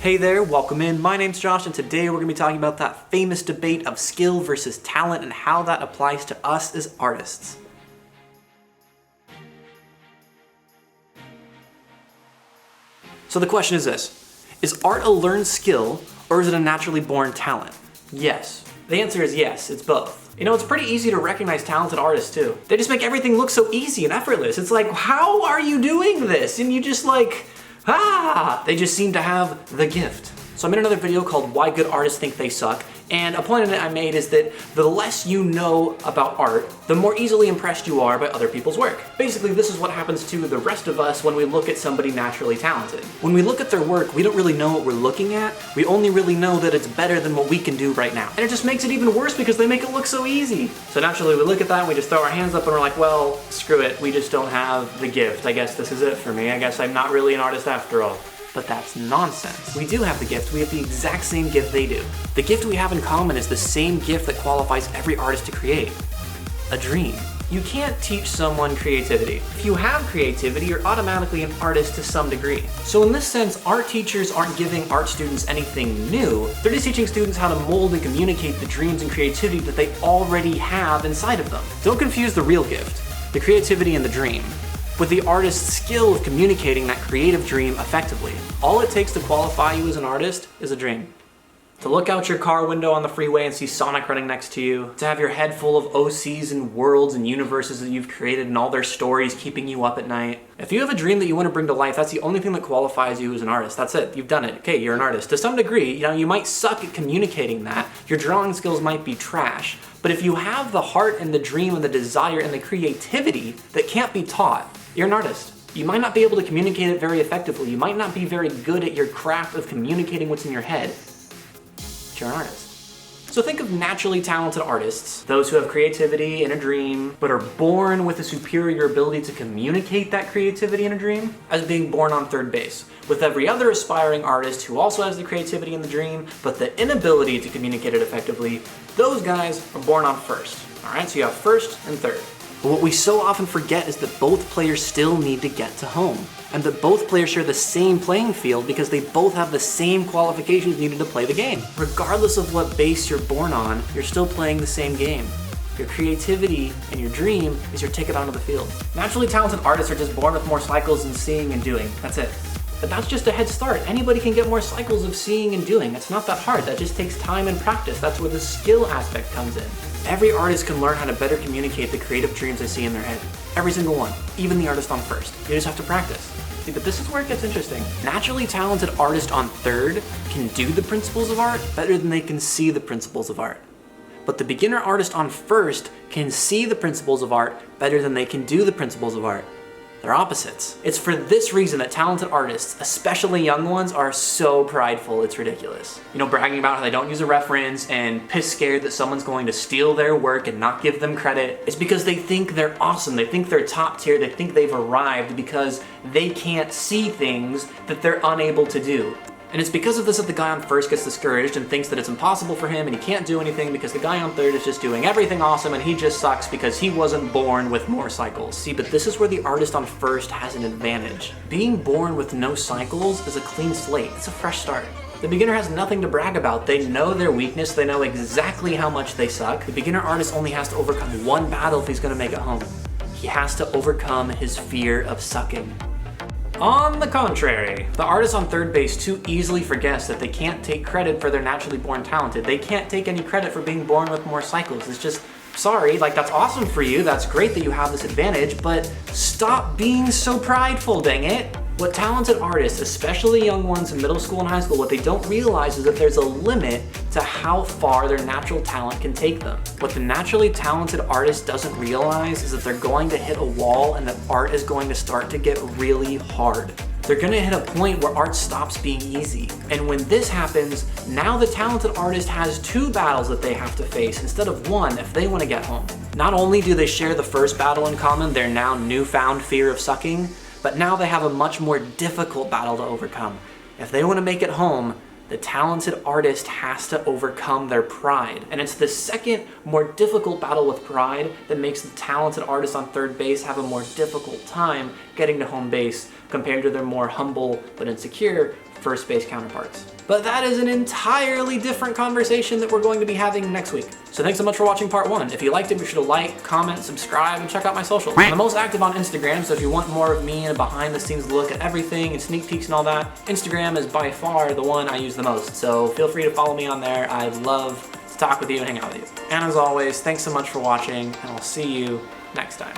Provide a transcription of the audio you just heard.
Hey there, welcome in. My name's Josh, and today we're going to be talking about that famous debate of skill versus talent and how that applies to us as artists. So the question is this: is art a learned skill, or is it a naturally born talent? Yes. The answer is yes, it's both. You know, it's pretty easy to recognize talented artists too. They just make everything look so easy and effortless. It's like, how are you doing this? And you just like, they just seem to have the gift. So I made another video called Why Good Artists Think They Suck, and a point in it I made is that the less you know about art, the more easily impressed you are by other people's work. Basically, this is what happens to the rest of us when we look at somebody naturally talented. When we look at their work, we don't really know what we're looking at. We only really know that it's better than what we can do right now. And it just makes it even worse because they make it look so easy. So naturally, we look at that and we just throw our hands up and we're like, well, screw it. We just don't have the gift. I guess this is it for me. I guess I'm not really an artist after all. But that's nonsense. We do have the gift. We have the exact same gift they do. The gift we have in common is the same gift that qualifies every artist to create: a dream. You can't teach someone creativity. If you have creativity, you're automatically an artist to some degree. So in this sense, art teachers aren't giving art students anything new. They're just teaching students how to mold and communicate the dreams and creativity that they already have inside of them. Don't confuse the real gift, the creativity and the dream, with the artist's skill of communicating that creative dream effectively. All it takes to qualify you as an artist is a dream. To look out your car window on the freeway and see Sonic running next to you, to have your head full of OCs and worlds and universes that you've created and all their stories keeping you up at night. If you have a dream that you want to bring to life, that's the only thing that qualifies you as an artist. That's it. You've done it. Okay, you're an artist. To some degree, you might suck at communicating that. Your drawing skills might be trash. But if you have the heart and the dream and the desire and the creativity that can't be taught, you're an artist. You might not be able to communicate it very effectively. You might not be very good at your craft of communicating what's in your head, but you're an artist. So think of naturally talented artists, those who have creativity and a dream, but are born with a superior ability to communicate that creativity and a dream, as being born on third base, with every other aspiring artist who also has the creativity and the dream, but the inability to communicate it effectively. Those guys are born on first. All right, so you have first and third. But what we so often forget is that both players still need to get to home, and that both players share the same playing field because they both have the same qualifications needed to play the game. Regardless of what base you're born on, you're still playing the same game. Your creativity and your dream is your ticket onto the field. Naturally talented artists are just born with more cycles in seeing and doing. That's it. But that's just a head start. Anybody can get more cycles of seeing and doing. It's not that hard. That just takes time and practice. That's where the skill aspect comes in. Every artist can learn how to better communicate the creative dreams they see in their head. Every single one. Even the artist on first. You just have to practice. See, but this is where it gets interesting. Naturally talented artists on third can do the principles of art better than they can see the principles of art. But the beginner artist on first can see the principles of art better than they can do the principles of art. They're opposites. It's for this reason that talented artists, especially young ones, are so prideful, it's ridiculous. Bragging about how they don't use a reference and piss scared that someone's going to steal their work and not give them credit. It's because they think they're awesome, they think they're top tier, they think they've arrived because they can't see things that they're unable to do. And it's because of this that the guy on first gets discouraged and thinks that it's impossible for him and he can't do anything because the guy on third is just doing everything awesome and he just sucks because he wasn't born with more cycles. See, but this is where the artist on first has an advantage. Being born with no cycles is a clean slate. It's a fresh start. The beginner has nothing to brag about. They know their weakness, they know exactly how much they suck. The beginner artist only has to overcome one battle if he's gonna make it home. He has to overcome his fear of sucking. On the contrary, the artist on third base too easily forgets that they can't take credit for their naturally born talented. They can't take any credit for being born with more cycles. It's just, sorry, that's awesome for you, that's great that you have this advantage, but stop being so prideful, dang it. What talented artists, especially young ones in middle school and high school, what they don't realize is that there's a limit to how far their natural talent can take them. What the naturally talented artist doesn't realize is that they're going to hit a wall and that art is going to start to get really hard. They're gonna hit a point where art stops being easy. And when this happens, now the talented artist has two battles that they have to face instead of one if they wanna get home. Not only do they share the first battle in common, their now newfound fear of sucking, but now they have a much more difficult battle to overcome. If they want to make it home, the talented artist has to overcome their pride. And it's the second, more difficult battle with pride that makes the talented artist on third base have a more difficult time getting to home base compared to their more humble but insecure first base counterparts. But that is an entirely different conversation that we're going to be having next week. So thanks so much for watching part 1. If you liked it, be sure to like, comment, subscribe, and check out my socials. I'm the most active on Instagram, so if you want more of me and a behind the scenes look at everything and sneak peeks and all that, Instagram is by far the one I use the most. So feel free to follow me on there. I'd love to talk with you and hang out with you. And as always, thanks so much for watching, and I'll see you next time.